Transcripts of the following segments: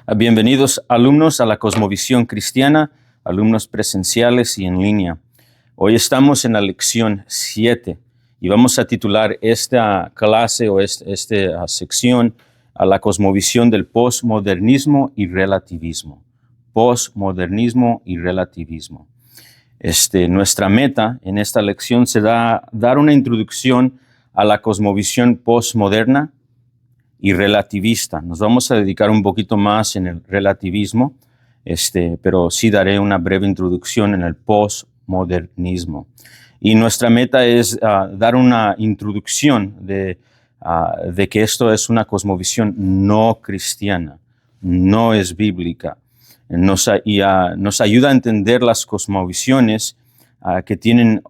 Bienvenidos alumnos a la Cosmovisión Cristiana, alumnos presenciales y en línea. Hoy estamos en la lección 7 y vamos a titular esta clase o esta sección a la cosmovisión del posmodernismo y relativismo. Posmodernismo y relativismo. Nuestra meta en esta lección será dar una introducción a la cosmovisión postmoderna y relativista. Nos vamos a dedicar un poquito más en el relativismo, pero sí daré una breve introducción en el postmodernismo. Y nuestra meta es dar una introducción de que esto es una cosmovisión no cristiana, no es bíblica. Nos ayuda a entender las cosmovisiones que tienen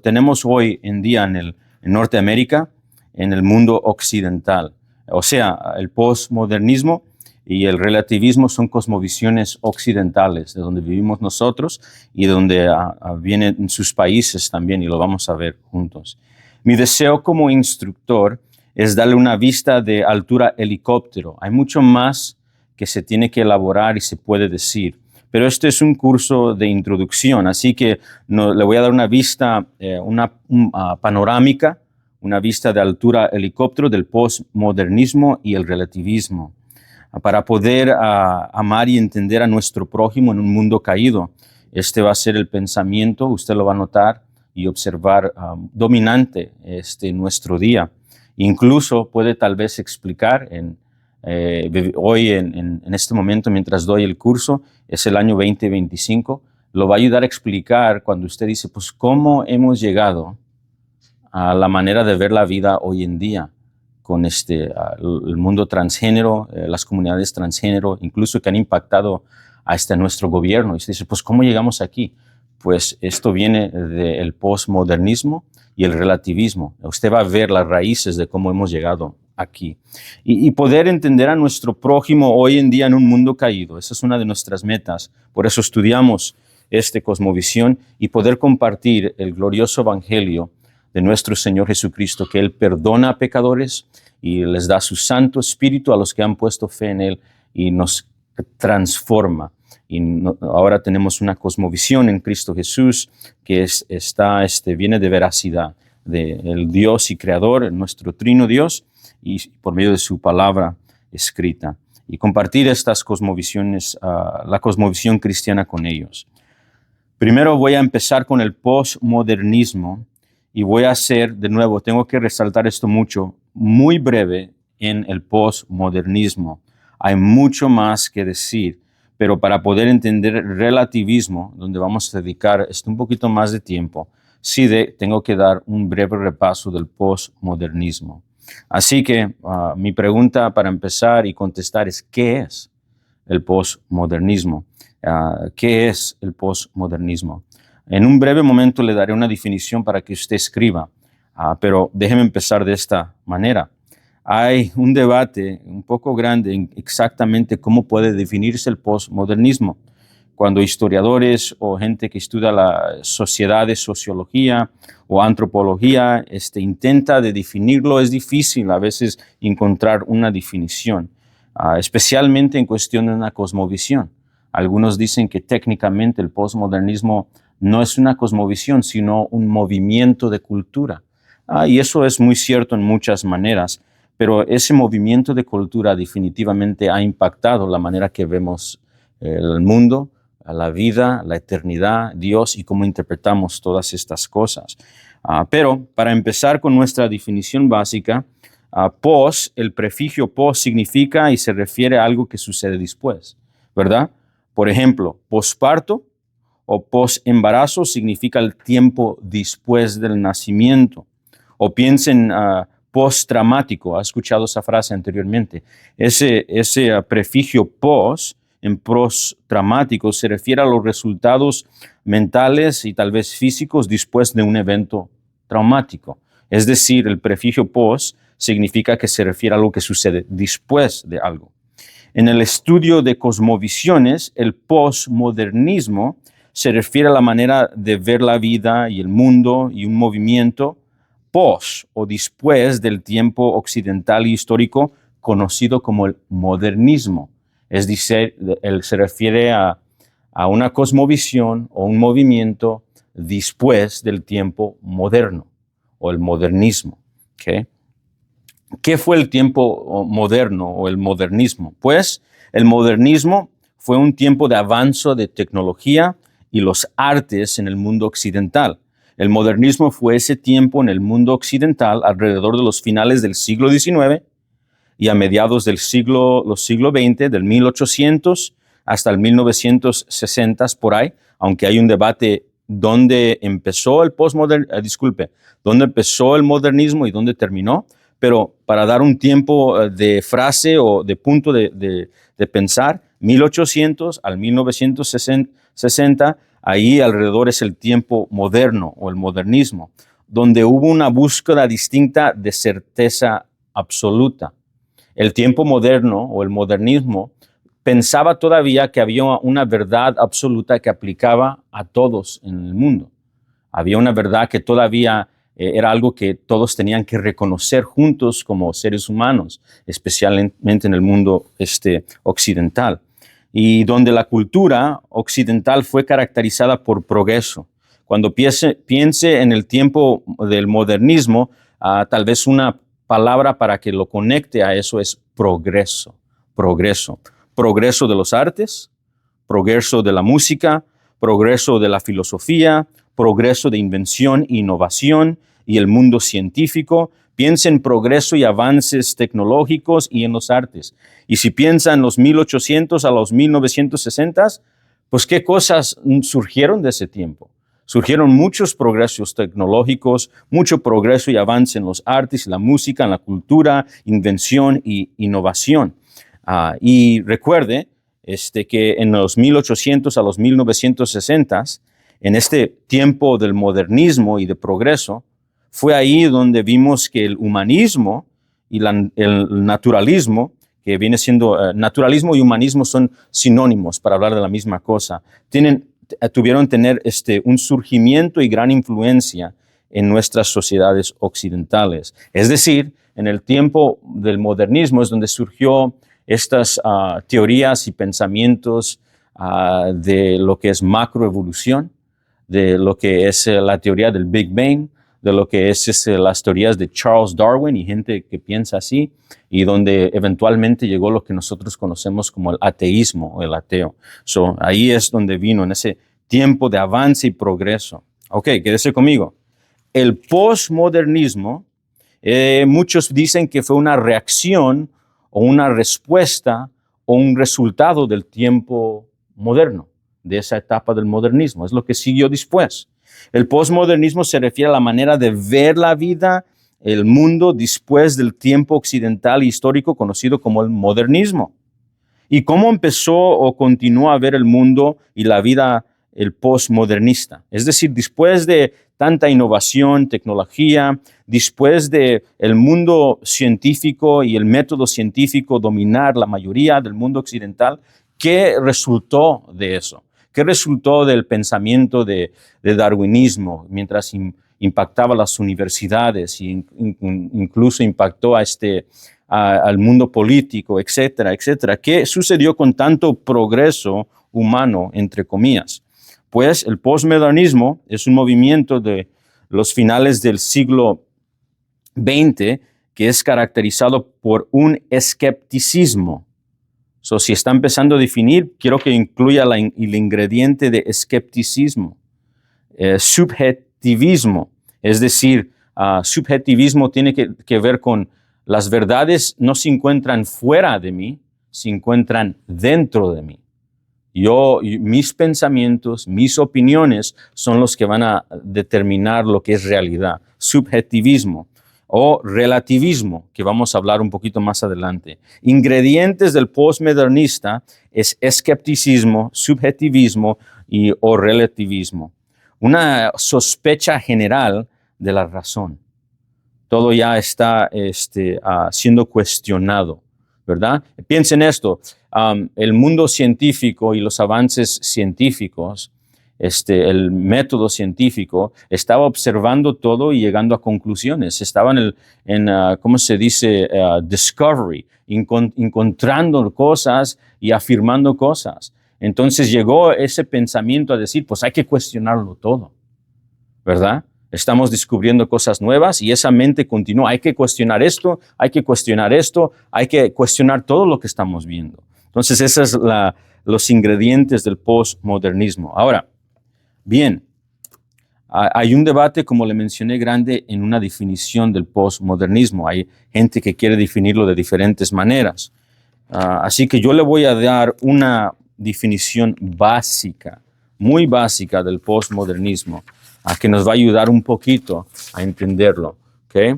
tenemos hoy en día en Norteamérica, en el mundo occidental. O sea, el postmodernismo y el relativismo son cosmovisiones occidentales, de donde vivimos nosotros y de donde vienen sus países también, y lo vamos a ver juntos. Mi deseo como instructor es darle una vista de altura helicóptero. Hay mucho más que se tiene que elaborar y se puede decir, pero este es un curso de introducción, así que le voy a dar una vista, una panorámica, una vista de altura helicóptero del postmodernismo y el relativismo, para poder amar y entender a nuestro prójimo en un mundo caído. Este va a ser el pensamiento, usted lo va a notar y observar dominante en nuestro día. Incluso puede tal vez explicar hoy en este momento, mientras doy el curso, es el año 2025, lo va a ayudar a explicar cuando usted dice, pues, ¿cómo hemos llegado a la manera de ver la vida hoy en día con el mundo transgénero, las comunidades transgénero, incluso que han impactado a nuestro gobierno? Y usted dice, pues, ¿cómo llegamos aquí? Pues esto viene del postmodernismo y el relativismo. Usted va a ver las raíces de cómo hemos llegado aquí. Y poder entender a nuestro prójimo hoy en día en un mundo caído. Esa es una de nuestras metas. Por eso estudiamos esta cosmovisión y poder compartir el glorioso evangelio de nuestro Señor Jesucristo, que Él perdona a pecadores y les da su Santo Espíritu a los que han puesto fe en Él y nos transforma. Y ahora tenemos una cosmovisión en Cristo Jesús que viene de veracidad, del Dios y Creador, nuestro Trino Dios, y por medio de su palabra escrita. Y compartir estas cosmovisiones, la cosmovisión cristiana con ellos. Primero voy a empezar con el postmodernismo. Y voy a hacer, de nuevo, tengo que resaltar esto mucho, muy breve en el postmodernismo. Hay mucho más que decir, pero para poder entender el relativismo, donde vamos a dedicar un poquito más de tiempo, sí tengo que dar un breve repaso del postmodernismo. Así que mi pregunta para empezar y contestar es, ¿qué es el postmodernismo? ¿Qué es el postmodernismo? En un breve momento le daré una definición para que usted escriba, pero déjeme empezar de esta manera. Hay un debate un poco grande en exactamente cómo puede definirse el postmodernismo. Cuando historiadores o gente que estudia la sociedad de sociología o antropología intenta de definirlo, es difícil a veces encontrar una definición, especialmente en cuestión de una cosmovisión. Algunos dicen que técnicamente el postmodernismo no es una cosmovisión, sino un movimiento de cultura. Y eso es muy cierto en muchas maneras, pero ese movimiento de cultura definitivamente ha impactado la manera que vemos el mundo, la vida, la eternidad, Dios y cómo interpretamos todas estas cosas. Pero para empezar con nuestra definición básica, el prefijo post significa y se refiere a algo que sucede después, ¿verdad? Por ejemplo, posparto o post-embarazo significa el tiempo después del nacimiento. O piensen post-traumático, ¿ha escuchado esa frase anteriormente? Ese prefijo post, en post-traumático, se refiere a los resultados mentales y tal vez físicos después de un evento traumático. Es decir, el prefijo post significa que se refiere a algo que sucede después de algo. En el estudio de cosmovisiones, el postmodernismo se refiere a la manera de ver la vida y el mundo y un movimiento post o después del tiempo occidental y histórico conocido como el modernismo. Es decir, él se refiere a una cosmovisión o un movimiento después del tiempo moderno o el modernismo. ¿Okay? ¿Qué fue el tiempo moderno o el modernismo? Pues el modernismo fue un tiempo de avance de tecnología y los artes en el mundo occidental. El modernismo fue ese tiempo en el mundo occidental alrededor de los finales del siglo XIX y a mediados del siglo XX, del 1800 hasta el 1960, por ahí, aunque hay un debate dónde empezó el dónde empezó el modernismo y dónde terminó, pero para dar un tiempo de frase o de punto de pensar, 1800 al 1960, ahí alrededor es el tiempo moderno o el modernismo, donde hubo una búsqueda distinta de certeza absoluta. El tiempo moderno o el modernismo pensaba todavía que había una verdad absoluta que aplicaba a todos en el mundo. Había una verdad que todavía era algo que todos tenían que reconocer juntos como seres humanos, especialmente en el mundo occidental, y donde la cultura occidental fue caracterizada por progreso. Cuando piense en el tiempo del modernismo, tal vez una palabra para que lo conecte a eso es progreso. Progreso. Progreso de los artes, progreso de la música, progreso de la filosofía, progreso de invención e innovación y el mundo científico. Piensa en progreso y avances tecnológicos y en los artes. Y si piensa en los 1800 a los 1960, pues ¿qué cosas surgieron de ese tiempo? Surgieron muchos progresos tecnológicos, mucho progreso y avance en los artes, la música, en la cultura, invención e innovación. Y recuerde que en los 1800 a los 1960, en este tiempo del modernismo y de progreso, fue ahí donde vimos que el humanismo y el naturalismo, que viene siendo naturalismo y humanismo son sinónimos para hablar de la misma cosa, tuvieron tener un surgimiento y gran influencia en nuestras sociedades occidentales. Es decir, en el tiempo del modernismo es donde surgió estas teorías y pensamientos de lo que es macroevolución, de lo que es la teoría del Big Bang, de lo que es las teorías de Charles Darwin y gente que piensa así, y donde eventualmente llegó lo que nosotros conocemos como el ateísmo o el ateo. Ahí es donde vino, en ese tiempo de avance y progreso. Ok, quédese conmigo. El postmodernismo, muchos dicen que fue una reacción o una respuesta o un resultado del tiempo moderno, de esa etapa del modernismo. Es lo que siguió después. El postmodernismo se refiere a la manera de ver la vida, el mundo después del tiempo occidental histórico conocido como el modernismo. ¿Y cómo empezó o continuó a ver el mundo y la vida el postmodernista? Es decir, después de tanta innovación, tecnología, después de el mundo científico y el método científico dominar la mayoría del mundo occidental, ¿qué resultó de eso? ¿Qué resultó del pensamiento de darwinismo mientras impactaba las universidades e incluso impactó al mundo político, etcétera, etcétera? ¿Qué sucedió con tanto progreso humano, entre comillas? Pues el postmodernismo es un movimiento de los finales del siglo XX que es caracterizado por un escepticismo. Si está empezando a definir, quiero que incluya el ingrediente de escepticismo, subjetivismo, es decir, subjetivismo tiene que ver con las verdades no se encuentran fuera de mí, se encuentran dentro de mí. Mis pensamientos, mis opiniones son los que van a determinar lo que es realidad. Subjetivismo o relativismo, que vamos a hablar un poquito más adelante. Ingredientes del postmodernista es escepticismo, subjetivismo o relativismo. Una sospecha general de la razón. Todo ya está siendo cuestionado, ¿verdad? Piensen esto, el mundo científico y los avances científicos el método científico, estaba observando todo y llegando a conclusiones. Estaba ¿cómo se dice? Discovery, encontrando cosas y afirmando cosas. Entonces llegó ese pensamiento a decir, pues hay que cuestionarlo todo, ¿verdad? Estamos descubriendo cosas nuevas y esa mente continúa. Hay que cuestionar esto, hay que cuestionar esto, hay que cuestionar todo lo que estamos viendo. Entonces, esos son los ingredientes del postmodernismo. Ahora, bien, hay un debate, como le mencioné, grande en una definición del postmodernismo. Hay gente que quiere definirlo de diferentes maneras. Así que yo le voy a dar una definición básica, muy básica del postmodernismo, que nos va a ayudar un poquito a entenderlo. ¿Okay?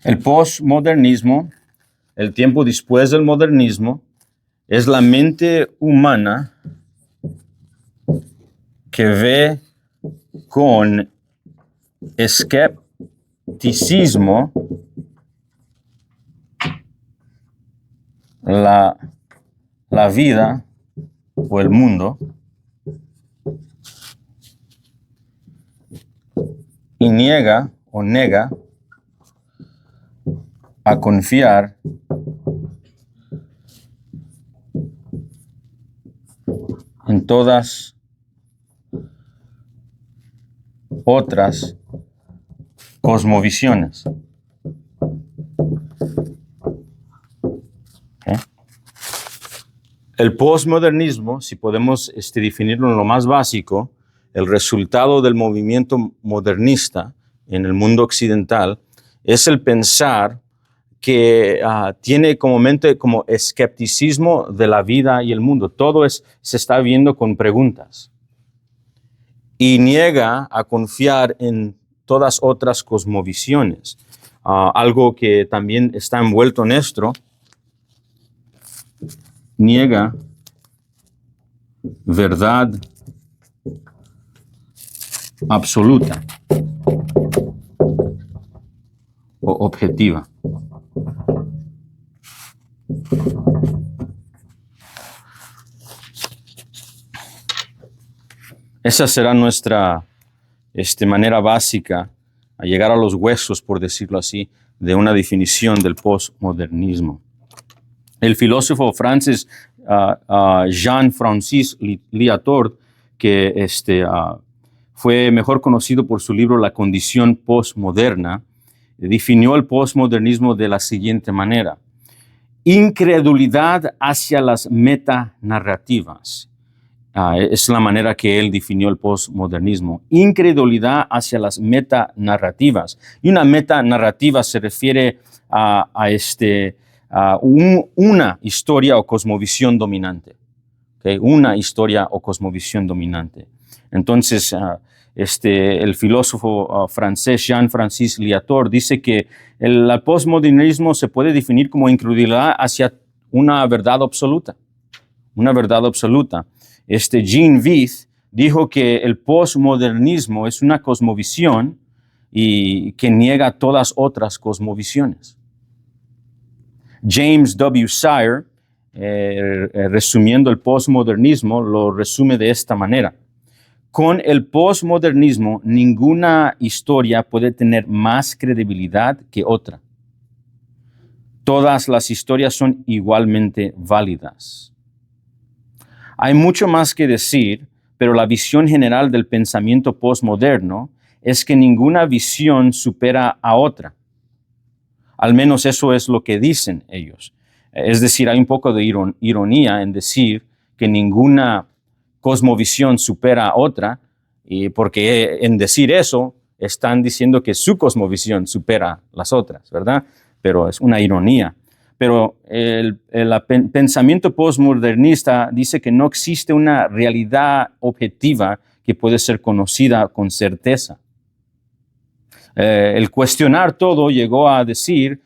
El postmodernismo, el tiempo después del modernismo, es la mente humana que ve con escepticismo la vida o el mundo y niega a confiar en todas otras cosmovisiones. ¿Okay? El postmodernismo, si podemos definirlo en lo más básico, el resultado del movimiento modernista en el mundo occidental es el pensar que tiene como mente como escepticismo de la vida y el mundo. Todo se está viendo con preguntas. Y niega a confiar en todas otras cosmovisiones. Algo que también está envuelto en esto, niega verdad absoluta o objetiva. Esa será nuestra manera básica a llegar a los huesos, por decirlo así, de una definición del postmodernismo. El filósofo francés Jean-Francis Lyotard, que fue mejor conocido por su libro La condición postmoderna, definió el postmodernismo de la siguiente manera: incredulidad hacia las metanarrativas. Es la manera que él definió el postmodernismo. Incredulidad hacia las metanarrativas. Y una metanarrativa se refiere a una historia o cosmovisión dominante. ¿Okay? Una historia o cosmovisión dominante. Entonces, el filósofo francés Jean-Francis Lyotard dice que el postmodernismo se puede definir como incredulidad hacia una verdad absoluta. Una verdad absoluta. Jean Vieth dijo que el postmodernismo es una cosmovisión y que niega todas otras cosmovisiones. James W. Sire, resumiendo el postmodernismo, lo resume de esta manera: con el postmodernismo, ninguna historia puede tener más credibilidad que otra. Todas las historias son igualmente válidas. Hay mucho más que decir, pero la visión general del pensamiento postmoderno es que ninguna visión supera a otra. Al menos eso es lo que dicen ellos. Es decir, hay un poco de ironía en decir que ninguna cosmovisión supera a otra, porque en decir eso están diciendo que su cosmovisión supera las otras, ¿verdad? Pero es una ironía. Pero el pensamiento postmodernista dice que no existe una realidad objetiva que puede ser conocida con certeza. El cuestionar todo llegó a decir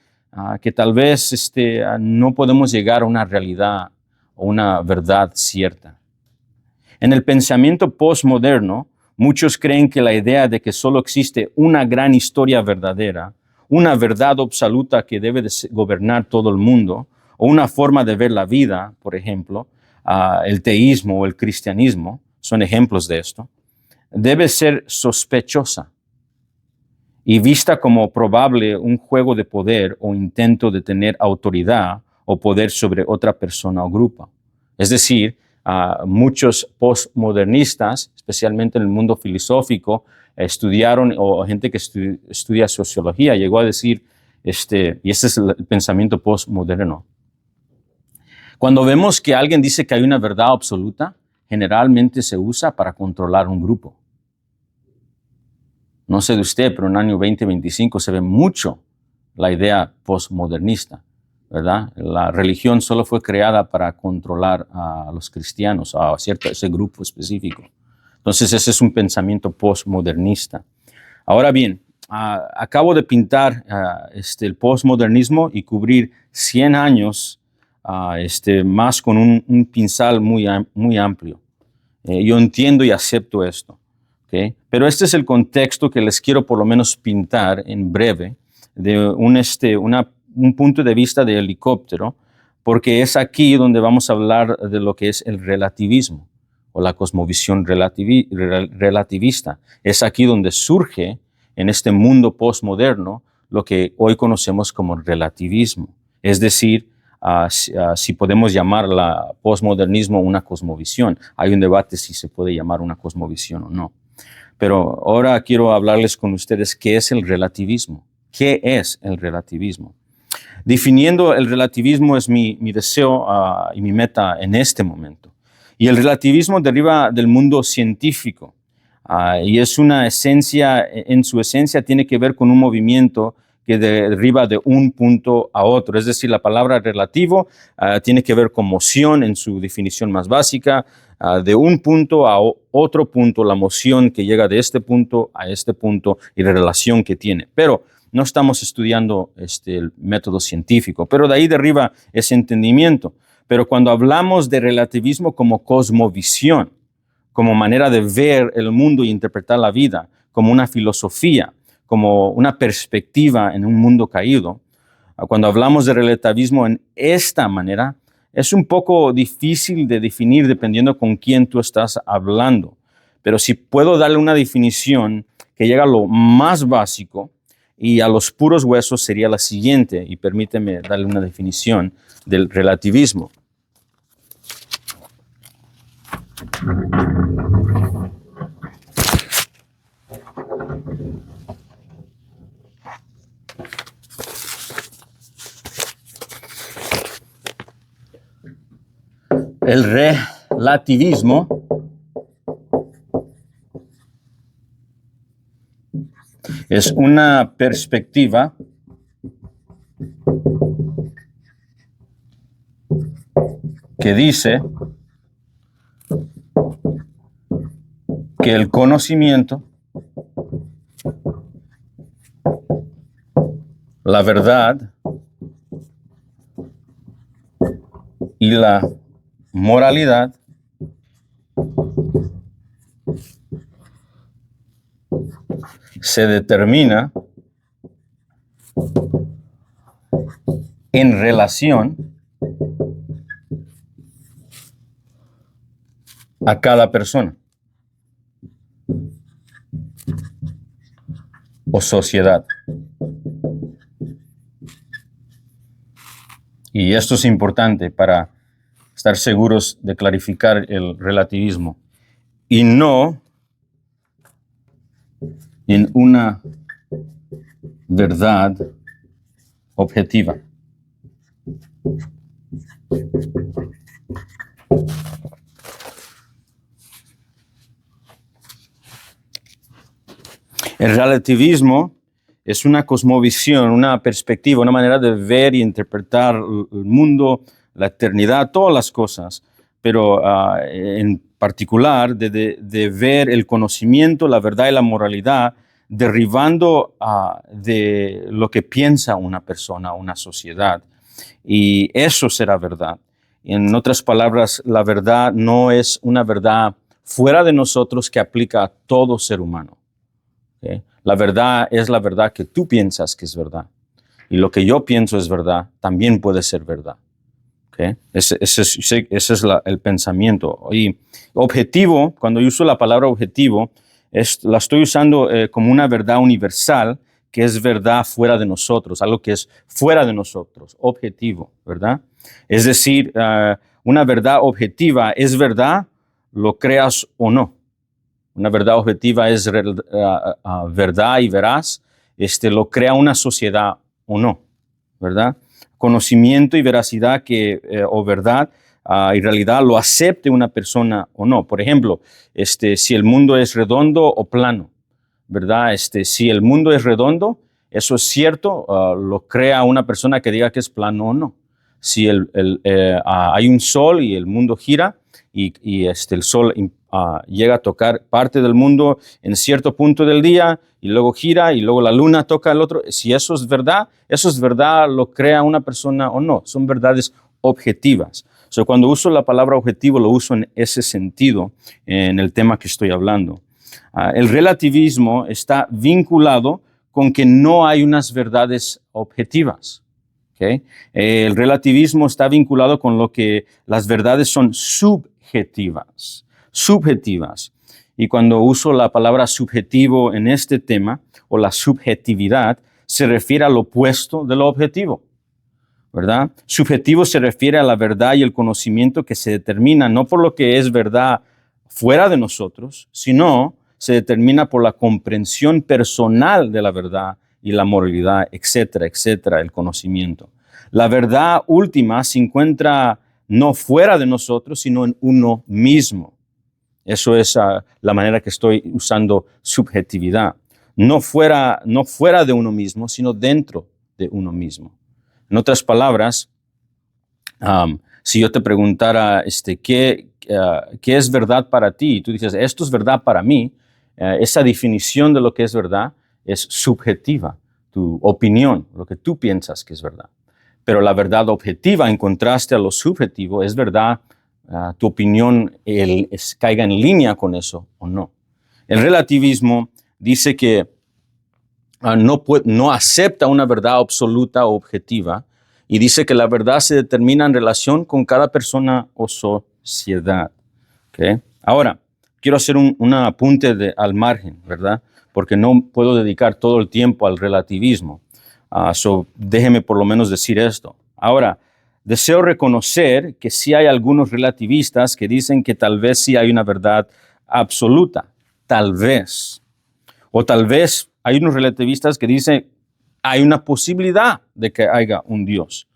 que tal vez no podemos llegar a una realidad o una verdad cierta. En el pensamiento postmoderno, muchos creen que la idea de que solo existe una gran historia verdadera, una verdad absoluta que debe de gobernar todo el mundo, o una forma de ver la vida, por ejemplo, el teísmo o el cristianismo, son ejemplos de esto, debe ser sospechosa y vista como probable un juego de poder o intento de tener autoridad o poder sobre otra persona o grupo. Es decir, muchos postmodernistas, especialmente en el mundo filosófico, estudiaron, o gente que estudia sociología, llegó a decir, y ese es el pensamiento postmoderno. Cuando vemos que alguien dice que hay una verdad absoluta, generalmente se usa para controlar un grupo. No sé de usted, pero en el año 2025 se ve mucho la idea postmodernista, ¿verdad? La religión solo fue creada para controlar a los cristianos, a ese grupo específico. Entonces ese es un pensamiento postmodernista. Ahora bien, acabo de pintar el postmodernismo y cubrir 100 años más con un pincel muy amplio. Yo entiendo y acepto esto. ¿Okay? Pero este es el contexto que les quiero por lo menos pintar en breve de un punto de vista de helicóptero, porque es aquí donde vamos a hablar de lo que es el relativismo o la cosmovisión relativista. Es aquí donde surge en este mundo postmoderno lo que hoy conocemos como relativismo. Es decir, si podemos llamar la postmodernismo una cosmovisión. Hay un debate si se puede llamar una cosmovisión o no. Pero ahora quiero hablarles con ustedes qué es el relativismo. ¿Qué es el relativismo? Definiendo el relativismo es mi deseo y mi meta en este momento. Y el relativismo deriva del mundo científico y es una esencia, en su esencia tiene que ver con un movimiento que deriva de un punto a otro. Es decir, la palabra relativo tiene que ver con moción en su definición más básica, de un punto a otro punto, la moción que llega de este punto a este punto y la relación que tiene. Pero no estamos estudiando el método científico, pero de ahí deriva ese entendimiento. Pero cuando hablamos de relativismo como cosmovisión, como manera de ver el mundo y interpretar la vida, como una filosofía, como una perspectiva en un mundo caído, cuando hablamos de relativismo en esta manera, es un poco difícil de definir dependiendo con quién tú estás hablando. Pero si puedo darle una definición que llega a lo más básico y a los puros huesos sería la siguiente, y permíteme darle una definición del relativismo. El relativismo es una perspectiva que dice que el conocimiento, la verdad y la moralidad se determina en relación a cada persona o sociedad. Y esto es importante para estar seguros de clarificar el relativismo y no en una verdad objetiva. El relativismo es una cosmovisión, una perspectiva, una manera de ver y interpretar el mundo, la eternidad, todas las cosas, pero en particular de ver el conocimiento, la verdad y la moralidad derribando de lo que piensa una persona, una sociedad. Y eso será verdad. En otras palabras, la verdad no es una verdad fuera de nosotros que aplica a todo ser humano. ¿Okay? La verdad es la verdad que tú piensas que es verdad. Y lo que yo pienso es verdad, también puede ser verdad. ¿Okay? Ese es el pensamiento. Y objetivo, cuando yo uso la palabra objetivo, la estoy usando como una verdad universal, que es verdad fuera de nosotros, algo que es fuera de nosotros, objetivo, ¿verdad? Es decir, una verdad objetiva es verdad, lo creas o no. Una verdad objetiva es verdad y veraz, lo crea una sociedad o no, ¿verdad? Conocimiento y veracidad o verdad y realidad lo acepte una persona o no. Por ejemplo, si el mundo es redondo o plano, ¿verdad? Si el mundo es redondo, eso es cierto, lo crea una persona que diga que es plano o no. Si hay un sol y el mundo gira y el sol llega a tocar parte del mundo en cierto punto del día y luego gira y luego la luna toca el otro. Si eso es verdad, lo crea una persona o no. Son verdades objetivas. Cuando uso la palabra objetivo, lo uso en ese sentido, en el tema que estoy hablando. El relativismo está vinculado con que no hay unas verdades objetivas. ¿Okay? El relativismo está vinculado con lo que las verdades son subjetivas. Y cuando uso la palabra subjetivo en este tema, o la subjetividad, se refiere al opuesto de lo objetivo, ¿verdad? Subjetivo se refiere a la verdad y el conocimiento que se determina no por lo que es verdad fuera de nosotros, sino se determina por la comprensión personal de la verdad y la moralidad, etcétera, etcétera, el conocimiento. La verdad última se encuentra no fuera de nosotros, sino en uno mismo. Eso es la manera que estoy usando subjetividad. No fuera de uno mismo, sino dentro de uno mismo. En otras palabras, si yo te preguntara ¿qué es verdad para ti? Y tú dices, esto es verdad para mí. Esa definición de lo que es verdad es subjetiva, tu opinión, lo que tú piensas que es verdad. Pero la verdad objetiva, en contraste a lo subjetivo, es verdad, tu opinión caiga en línea con eso o no. El relativismo dice que no acepta una verdad absoluta o objetiva y dice que la verdad se determina en relación con cada persona o sociedad. ¿Okay? Ahora, quiero hacer un apunte al margen, ¿verdad? Porque no puedo dedicar todo el tiempo al relativismo. Déjeme por lo menos decir esto. Ahora, deseo reconocer que sí hay algunos relativistas que dicen que tal vez sí hay una verdad absoluta. Tal vez. O tal vez hay unos relativistas que dicen hay una posibilidad de que haya un Dios.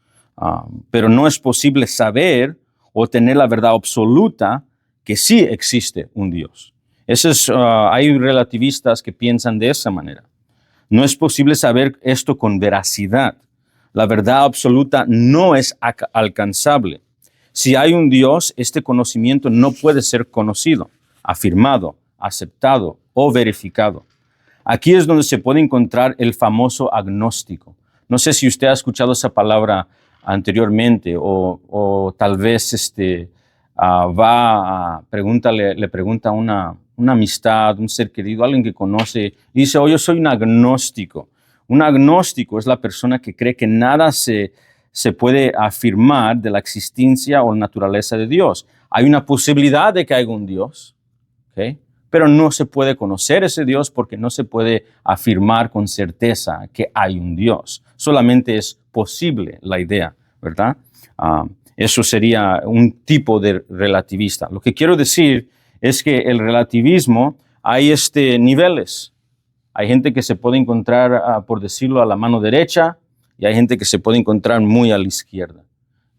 Pero no es posible saber o tener la verdad absoluta que sí existe un Dios. Hay relativistas que piensan de esa manera. No es posible saber esto con veracidad. La verdad absoluta no es alcanzable. Si hay un Dios, este conocimiento no puede ser conocido, afirmado, aceptado o verificado. Aquí es donde se puede encontrar el famoso agnóstico. No sé si usted ha escuchado esa palabra anteriormente o tal vez le pregunta a una amistad, un ser querido, alguien que conoce, y dice, yo soy un agnóstico. Un agnóstico es la persona que cree que nada se puede afirmar de la existencia o naturaleza de Dios. Hay una posibilidad de que haya un Dios, ¿okay? Pero no se puede conocer ese Dios porque no se puede afirmar con certeza que hay un Dios. Solamente es posible la idea, ¿verdad? Eso sería un tipo de relativista. Lo que quiero decir es que el relativismo hay niveles. Hay gente que se puede encontrar, por decirlo, a la mano derecha y hay gente que se puede encontrar muy a la izquierda.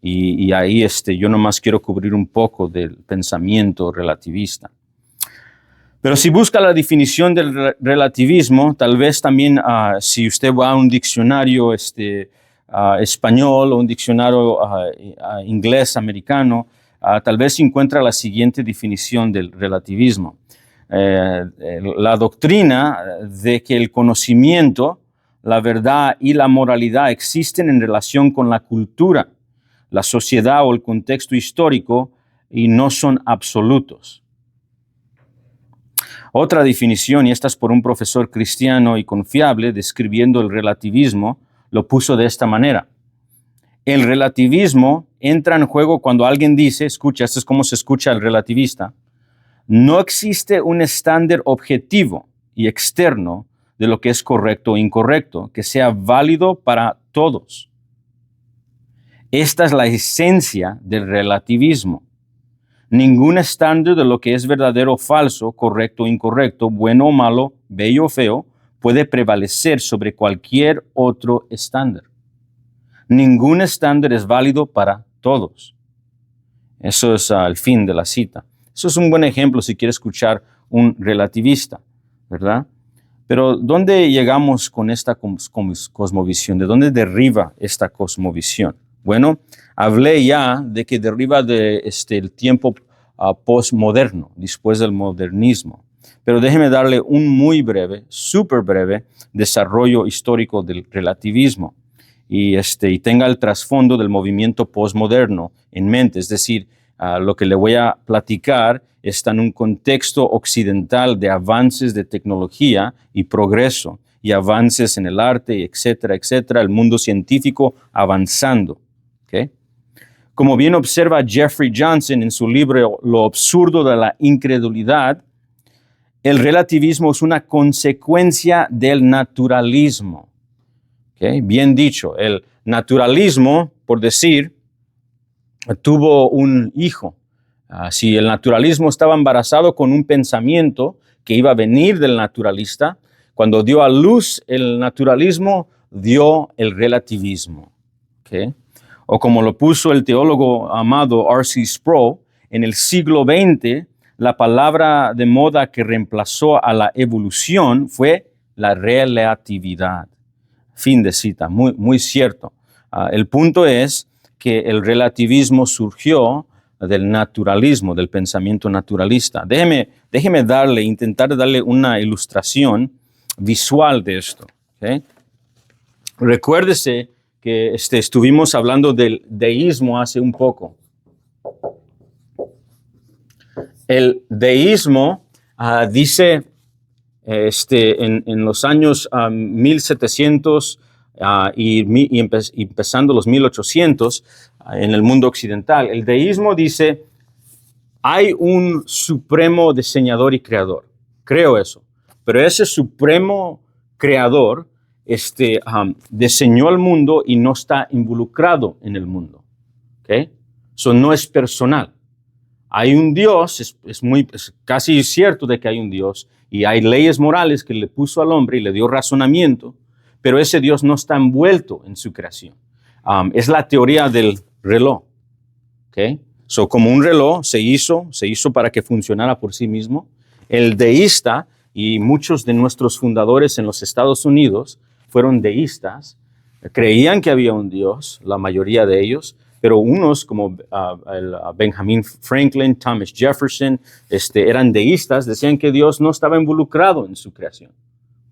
Y ahí yo nomás quiero cubrir un poco del pensamiento relativista. Pero si busca la definición del relativismo, tal vez también si usted va a un diccionario español o un diccionario inglés, americano, tal vez encuentra la siguiente definición del relativismo. la doctrina de que el conocimiento, la verdad y la moralidad existen en relación con la cultura, la sociedad o el contexto histórico y no son absolutos. Otra definición, y esta es por un profesor cristiano y confiable, describiendo el relativismo, lo puso de esta manera. El relativismo entra en juego cuando alguien dice, escucha, esto es como se escucha el relativista, no existe un estándar objetivo y externo de lo que es correcto o incorrecto, que sea válido para todos. Esta es la esencia del relativismo. Ningún estándar de lo que es verdadero o falso, correcto o incorrecto, bueno o malo, bello o feo, puede prevalecer sobre cualquier otro estándar. Ningún estándar es válido para todos. Eso es el fin de la cita. Eso es un buen ejemplo si quiere escuchar un relativista, ¿verdad? Pero ¿dónde llegamos con esta cosmovisión? ¿De dónde derriba esta cosmovisión? Bueno, hablé ya de que derriba el tiempo postmoderno, después del modernismo. Pero déjeme darle un muy breve, súper breve desarrollo histórico del relativismo y tenga el trasfondo del movimiento postmoderno en mente. Es decir, lo que le voy a platicar está en un contexto occidental de avances de tecnología y progreso y avances en el arte, etcétera, etcétera, el mundo científico avanzando. ¿Okay? Como bien observa Jeffrey Johnson en su libro Lo absurdo de la incredulidad, el relativismo es una consecuencia del naturalismo. ¿Okay? Bien dicho, el naturalismo, por decir, tuvo un hijo. Si el naturalismo estaba embarazado con un pensamiento que iba a venir del naturalista, cuando dio a luz el naturalismo, dio el relativismo. ¿Okay? O como lo puso el teólogo amado R.C. Sproul, en el siglo XX, la palabra de moda que reemplazó a la evolución fue la relatividad. Fin de cita, muy, muy cierto. El punto es que el relativismo surgió del naturalismo, del pensamiento naturalista. Déjeme intentar darle una ilustración visual de esto. ¿Okay? Recuérdese que estuvimos hablando del deísmo hace un poco. El deísmo dice en los años 1700 y empezando los 1800 en el mundo occidental, el deísmo dice, hay un supremo diseñador y creador. Creo eso. Pero ese supremo creador diseñó el mundo y no está involucrado en el mundo. ¿Okay? Eso no es personal. Hay un Dios, es casi cierto de que hay un Dios, y hay leyes morales que le puso al hombre y le dio razonamiento, pero ese Dios no está envuelto en su creación. Es la teoría del reloj. ¿Okay? So, como un reloj se hizo para que funcionara por sí mismo. El deísta, y muchos de nuestros fundadores en los Estados Unidos fueron deístas, creían que había un Dios, la mayoría de ellos, pero unos como Benjamin Franklin, Thomas Jefferson, eran deístas, decían que Dios no estaba involucrado en su creación.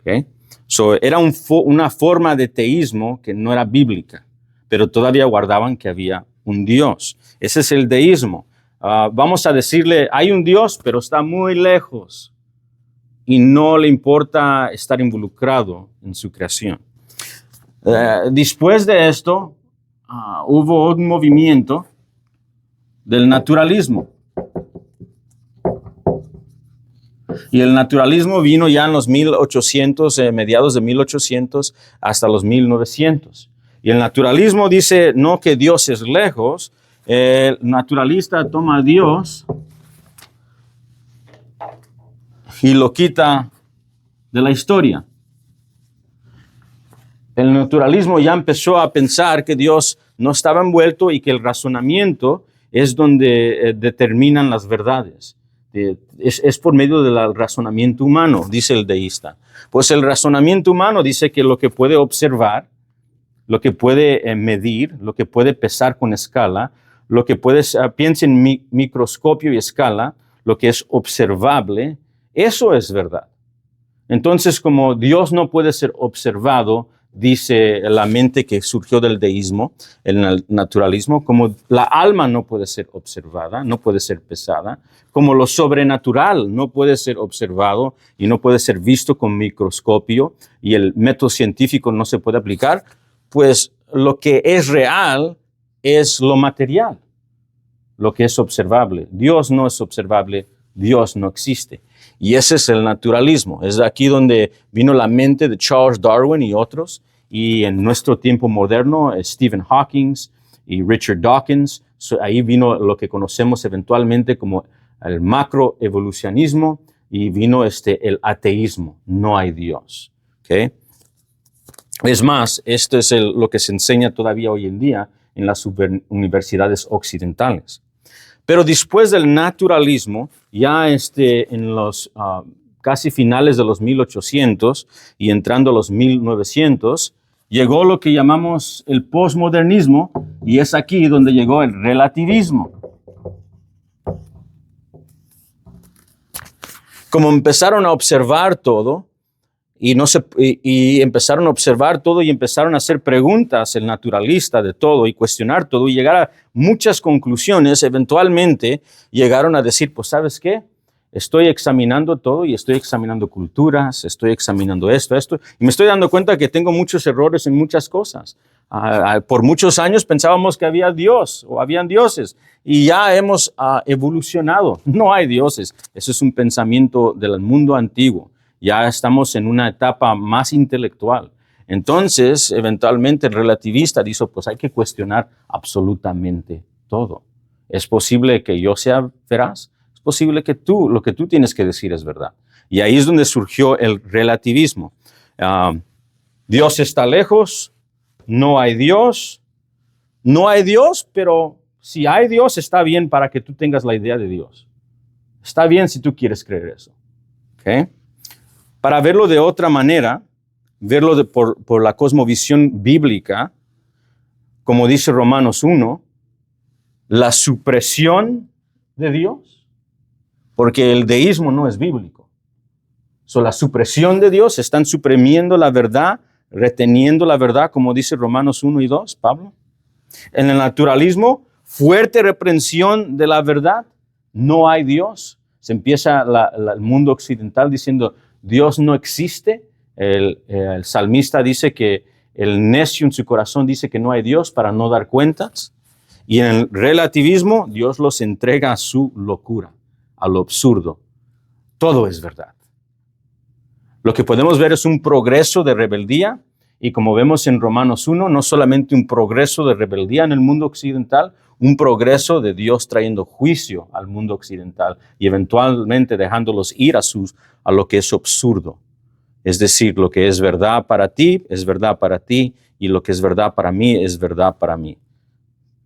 ¿Okay? So, era una forma de teísmo que no era bíblica, pero todavía guardaban que había un Dios. Ese es el deísmo. Vamos a decirle, hay un Dios, pero está muy lejos y no le importa estar involucrado en su creación. Después de esto, hubo un movimiento del naturalismo. Y el naturalismo vino ya en los 1800, mediados de 1800 hasta los 1900. Y el naturalismo dice no que Dios es lejos. El naturalista toma a Dios y lo quita de la historia. El naturalismo ya empezó a pensar que Dios no estaba envuelto y que el razonamiento es donde determinan las verdades. Es por medio del razonamiento humano, dice el deísta. Pues el razonamiento humano dice que lo que puede observar, lo que puede medir, lo que puede pesar con escala, lo que puede, piensa en microscopio y escala, lo que es observable, Eso es verdad. Entonces, como Dios no puede ser observado, dice la mente que surgió del deísmo, el naturalismo, como la alma no puede ser observada, no puede ser pesada, como lo sobrenatural no puede ser observado y no puede ser visto con microscopio y el método científico no se puede aplicar, pues lo que es real es lo material, lo que es observable. Dios no es observable, Dios no existe. Y ese es el naturalismo. Es aquí donde vino la mente de Charles Darwin y otros. Y en nuestro tiempo moderno, Stephen Hawking y Richard Dawkins. Ahí vino lo que conocemos eventualmente como el macroevolucionismo y vino el ateísmo. No hay Dios. ¿Okay? Es más, esto es lo que se enseña todavía hoy en día en las universidades occidentales. Pero después del naturalismo, ya en los casi finales de los 1800 y entrando a los 1900, llegó lo que llamamos el posmodernismo, y es aquí donde llegó el relativismo. Como empezaron a observar todo, y empezaron a observar todo y empezaron a hacer preguntas, el naturalista de todo, y cuestionar todo, y llegar a muchas conclusiones, eventualmente llegaron a decir, pues, ¿sabes qué? Estoy examinando todo y estoy examinando culturas, estoy examinando esto, y me estoy dando cuenta que tengo muchos errores en muchas cosas. Por muchos años pensábamos que había Dios o habían dioses, y ya hemos evolucionado. No hay dioses. Eso es un pensamiento del mundo antiguo. Ya estamos en una etapa más intelectual. Entonces, eventualmente el relativista dijo, pues hay que cuestionar absolutamente todo. ¿Es posible que yo sea veraz? ¿Es posible que lo que tú tienes que decir es verdad? Y ahí es donde surgió el relativismo. Dios está lejos, no hay Dios, pero si hay Dios está bien para que tú tengas la idea de Dios. Está bien si tú quieres creer eso. ¿Okay? Para verlo de otra manera, verlo por la cosmovisión bíblica, como dice Romanos 1, la supresión de Dios, porque el deísmo no es bíblico. La supresión de Dios, están suprimiendo la verdad, reteniendo la verdad, como dice Romanos 1 y 2, Pablo. En el naturalismo, fuerte reprensión de la verdad, no hay Dios. Se empieza el mundo occidental diciendo, Dios no existe. El salmista dice que el necio en su corazón dice que no hay Dios para no dar cuentas. Y en el relativismo, Dios los entrega a su locura, a lo absurdo. Todo es verdad. Lo que podemos ver es un progreso de rebeldía. Y como vemos en Romanos 1, no solamente un progreso de rebeldía en el mundo occidental, un progreso de Dios trayendo juicio al mundo occidental y eventualmente dejándolos ir a lo que es absurdo. Es decir, lo que es verdad para ti, es verdad para ti, y lo que es verdad para mí, es verdad para mí.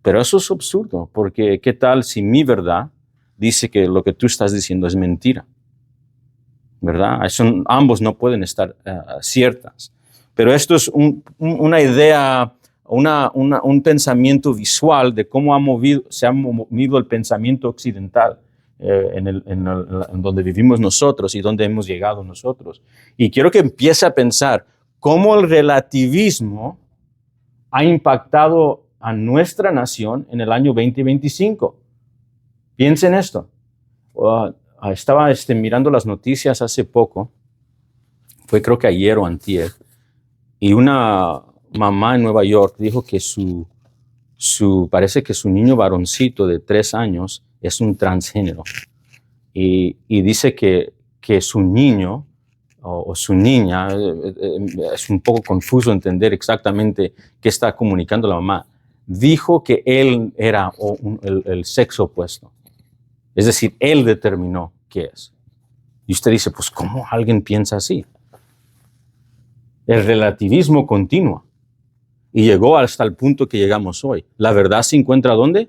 Pero eso es absurdo, porque ¿qué tal si mi verdad dice que lo que tú estás diciendo es mentira? ¿Verdad? Ambos no pueden estar ciertas. Pero esto es una idea, un pensamiento visual de cómo se ha movido el pensamiento occidental en donde vivimos nosotros y donde hemos llegado nosotros. Y quiero que empiece a pensar cómo el relativismo ha impactado a nuestra nación en el año 2025. Piensen esto. Estaba mirando las noticias hace poco, fue creo que ayer o antier, y una mamá en Nueva York dijo que parece que su niño varoncito de 3 años es un transgénero. Y dice que su niño o su niña, es un poco confuso entender exactamente qué está comunicando la mamá, dijo que él era el sexo opuesto. Es decir, él determinó qué es. Y usted dice, pues, ¿cómo alguien piensa así? El relativismo continúa y llegó hasta el punto que llegamos hoy. La verdad se encuentra ¿dónde?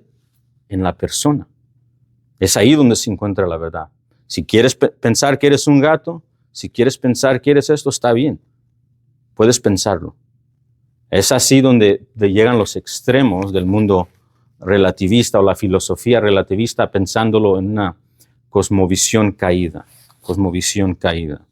En la persona. Es ahí donde se encuentra la verdad. Si quieres pensar que eres un gato, si quieres pensar que eres esto, está bien. Puedes pensarlo. Es así donde llegan los extremos del mundo relativista o la filosofía relativista pensándolo en una cosmovisión caída. cosmovisión caída.